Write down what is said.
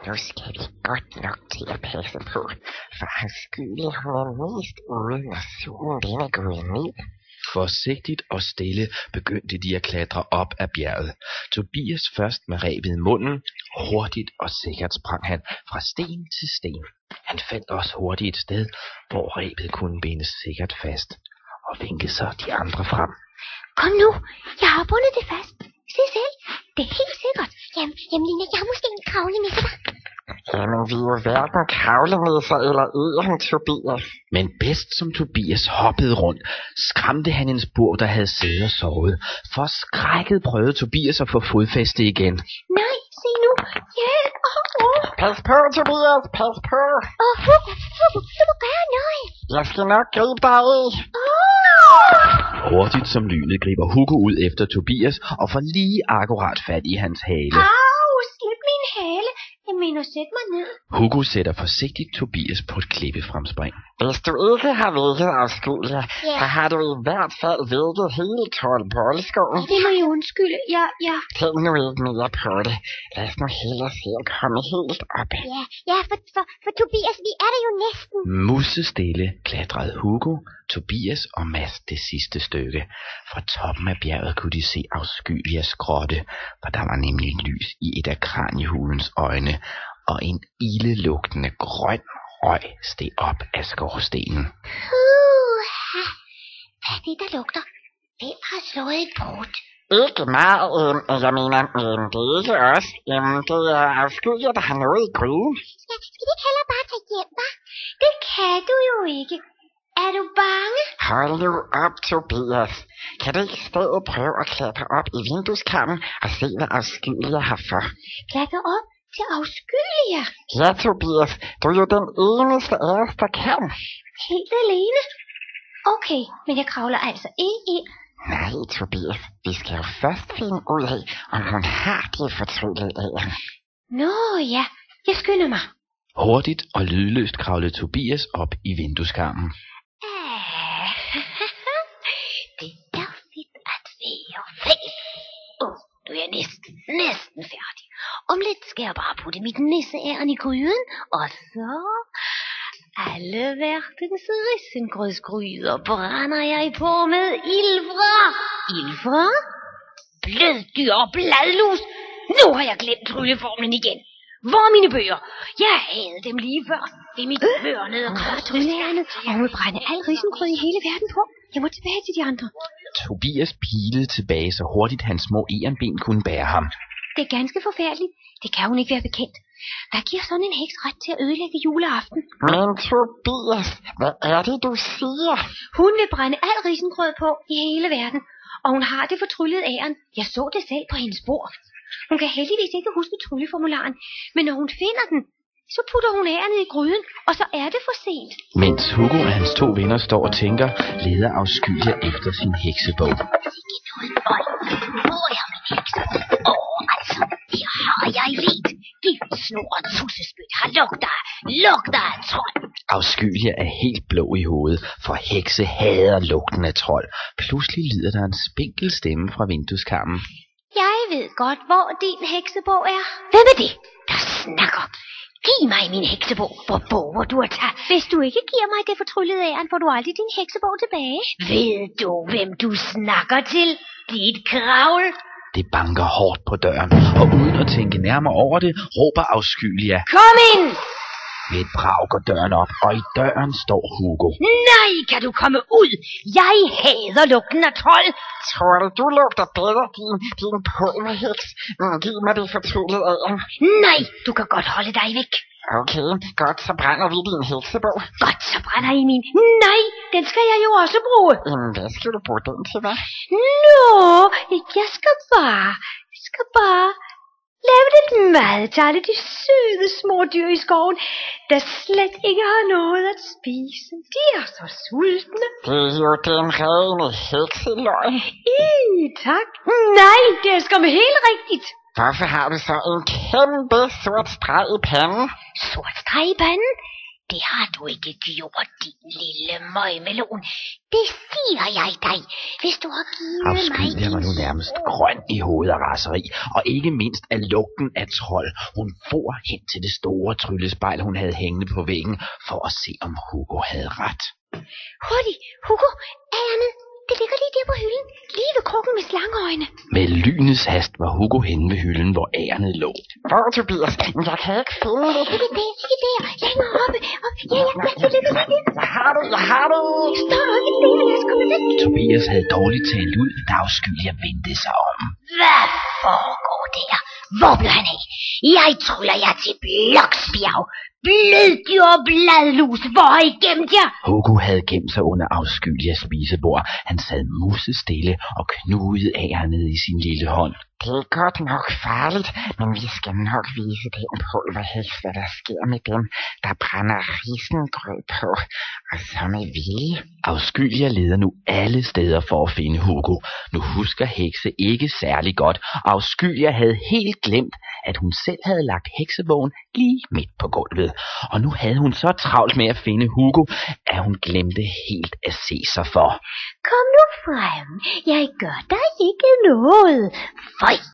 Nu skal vi godt nok til at passe på, for afskyelig hun er mest ude, når solen den er gået ned. Forsigtigt og stille begyndte de at klatre op ad bjerget. Tobias først med rebet i munden. Hurtigt og sikkert sprang han fra sten til sten. Han fandt også hurtigt et sted, hvor rebet kunne bindes sikkert fast, og vinkede så de andre frem. Kom nu, jeg har bundet det fast. Se selv, det er helt sikkert. Jamen Lina, jeg har måske en kravlenisse der. Jamen, vi er jo hverken kravlenisser eller æren, Tobias. Men bedst som Tobias hoppede rundt, skræmte han en spur, der havde siddet og sovet. Forskrækket prøvede Tobias at få fodfæste igen. Nej, se nu. Hjælp. Pas på, Tobias, pas på. Hugo, du må gøre noget. Jeg skal nok gribe dig af. Hurtigt som lynet griber Hugo ud efter Tobias og får lige akkurat fat i hans hale. Au, slip min hale. Jeg mener, sæt mig ned. Hugo sætter forsigtigt Tobias på et klippefremspring. Hvis du ikke har vækket afskyelige, så har du i hvert fald vækket hele Troldbolleskoven. Det må I undskylde. Ja. Tænk nu ikke mere på det. Lad os nu hellere se at komme helt op. Ja, for Tobias, vi er der jo næsten. Musestille klatrede Hugo, Tobias og Mads det sidste stykke. Fra toppen af bjerget kunne de se afskyelige grotte, for der var nemlig lys i et af kraniehulens øjne, og en ildelugtende grøn røg steg op af skorstenen. Hvad er det, der lugter? Hvem har slået et brud? Ikke mig, jeg mener, det er ikke os. Det er afskyelige, der har noget i gryden. Skal vi ikke heller bare tage hjem, hva'? Det kan du jo ikke. Er du bange? Hold nu op, Tobias. Kan du ikke i stedet prøve at klatre op i vindueskarmen og se, hvad afskyelige har for? Klatre op til afskyelige? Ja, Tobias. Du er jo den eneste af os, der kan. Helt alene? Okay, men jeg kravler altså ikke ind. Nej, Tobias. Vi skal jo først finde ud af, om hun har det fortryllede æren. Nå ja, jeg skynder mig. Hurtigt og lydløst kravlede Tobias op i vindueskarmen. Det er dejligt at være fri. Nu er jeg næsten færdig. Om lidt skal jeg bare putte mit nisseæren i gryden, og så alle verdens risengrødsgryder brænder jeg på med ilfra. Ilfra? Bløddyr og bladlus. Nu har jeg glemt trylleformlen igen. Hvor er mine bøger? Jeg havde dem lige før. Det er mit hørnede og trylleærnet, og hun vil brænde al risengrød i hele verden på. Jeg må tilbage til de andre. Tobias pilede tilbage så hurtigt hans små erenben kunne bære ham. Det er ganske forfærdeligt. Det kan hun ikke være bekendt. Hvad giver sådan en heks ret til at ødelægge juleaften? Men Tobias, hvad er det, du siger? Hun vil brænde al risengrød på i hele verden, og hun har det fortryllede æren. Jeg så det selv på hendes bord. Hun kan heldigvis ikke huske trylleformularen, men når hun finder den, så putter hun æren i gryden, og så er det for sent. Mens Hugo og hans 2 venner står og tænker, leder afskyelige efter sin heksebog. Hvor er min heksebog? Altså, her har jeg lidt. Giftsnor og tussespyt har lugter af trold. Afskyelige er helt blå i hovedet, for hekse hader lugten af trold. Pludselig lyder der en spinkel stemme fra vindueskarmen. Jeg ved godt, hvor din heksebog er. Hvem er det, der snakker? Giv mig min heksebog, hvor boger du at tage. Hvis du ikke giver mig det fortryllede æren, får du aldrig din heksebog tilbage. Ved du, hvem du snakker til? Dit kravl. Det banker hårdt på døren, og uden at tænke nærmere over det, råber afskyelige. Kom ind! Med et brag går døren op, og i døren står Hugo. Nej, kan du komme ud? Jeg hader lugten af trold. Tror du lugter bedre, din pulverheks? Giv mig det fortryllede æren. Nej, du kan godt holde dig væk. Okay, godt, så brænder vi din heksebog. Godt, så brænder I min. Nej, den skal jeg jo også bruge. Jamen, hvad skal du bruge den til, hvad? Nå, jeg skal bare lave lidt mad til alle de søde små dyr i skoven, der slet ikke har noget at spise. De er så sultne. Det er jo den rene hekseløg. Tak. Nej, det er skam helt rigtigt. Hvorfor har du så en kæmpe sort streg i panden? Sort streg i panden? Det har du ikke gjort, din lille møgmelon. Det siger jeg dig. Hvis du har givet mig Afskyelige var nu nærmest grøn i hovedet af raseri, og ikke mindst af lugten af trold. Hun for hen til det store tryllespejl, hun havde hængende på væggen, for at se, om Hugo havde ret. Hurtigt, Hugo, ærerne, det ligger lige der på hylden, lige ved krukken med slangeøjne. Med lynets hast var Hugo henne ved hylden, hvor ærnet lå. Hvor, Tobias? Jeg kan ikke finde det. Ikke der, længere oppe. Jeg har det. Står du ikke der, lad os komme væk. Tobias havde dårligt talt ud, da Afskyelige vendte sig om. Hvad foregår der? Hvor blev han af? Jeg tryller jer til Bloksbjerg. Bløddyr og bladlus, hvor har I gemt jer? Hugo havde gemt sig under Afskyelige spisebord. Han sad musestille og knugede ærnet i sin lille hånd. Det er godt nok farligt, men vi skal nok vise den pulverheks, hvad der sker med dem, der brænder risengrød på, og så med vilje. Afskyelige leder nu alle steder for at finde Hugo. Nu husker hekse ikke særlig godt, og Afskyelige havde helt glemt, at hun selv havde lagt heksebogen lige midt på gulvet. Og nu havde hun så travlt med at finde Hugo, at hun glemte helt at se sig for. Kom nu frem, jeg gør dig ikke noget. Føj!